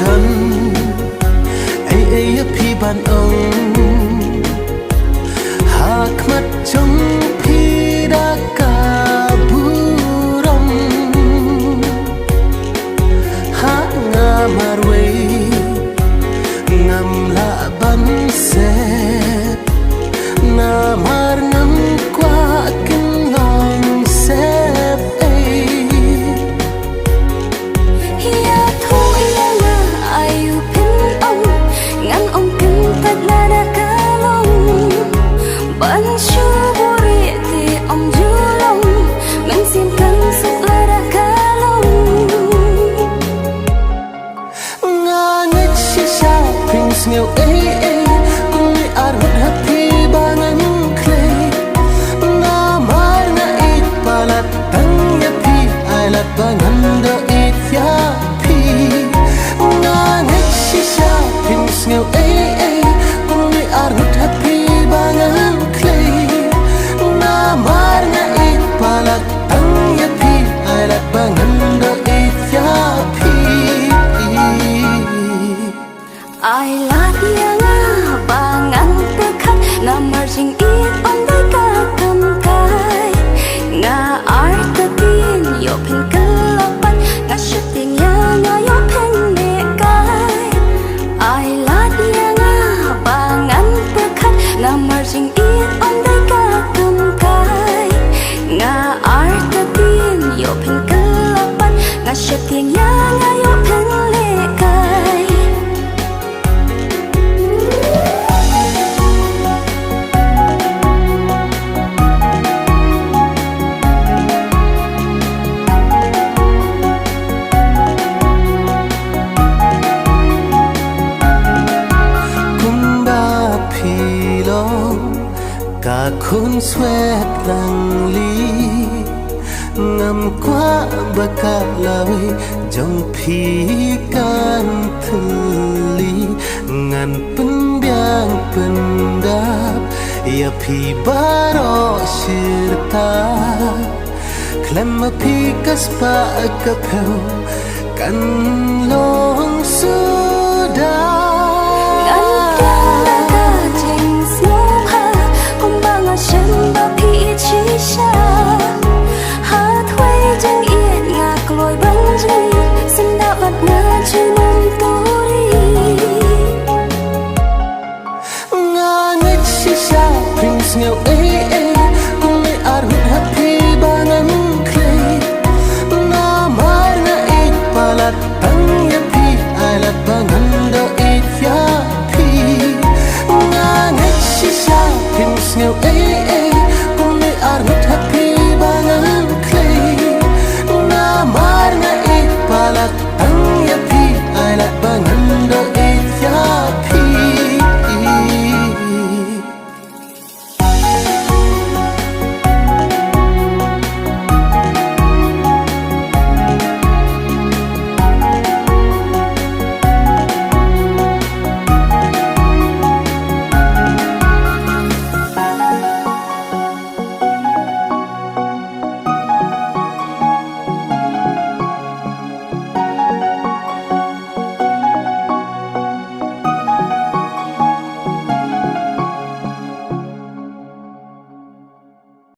đần ấy ấy phi ban ông hak mắt trong phi đã cả burong hak ngamarwe ngam la ban set ngamar ngam qua kinh lòng xếp ấy ya thôi là ai pin ông kinh thật là đã cả lòng ban chưa bồi thì ông chưa lòng ngăn xin căng sức là đã cả lòng nga ngất chỉ sao prince nghèo ấy ấy cũng đi ăn hút happy ba ngăn clay nga mar nga ít ba lạt tăng ya pi ai lạt ba ngăn đỡ ít ya pi nga ngất chỉ sao prince nghèo ấy ấy cũng đi ăn hút happy ba ngăn clay nga mar nga ít ba lạt tăng ya pi ai lạt ba ngăn đỡ ít ya pi ai lát ya nga ba ngăn te khát na marching it on the ka kam kai nga art the tin yo pin kalapan nga shooting ya nga yo pin ne kai ai lát ya nga ba ngăn te khát na marching it on the ka kam kai nga art the tin yo pin kalapan nga shooting ya nga yo pin ne kai cả khôn xoẹt lăng ly ngầm qua bờ cả lời dòng phi can thư ly ngàn pân biang pân đáp ya phi baro sirta klem phi kaspa kapel kan lo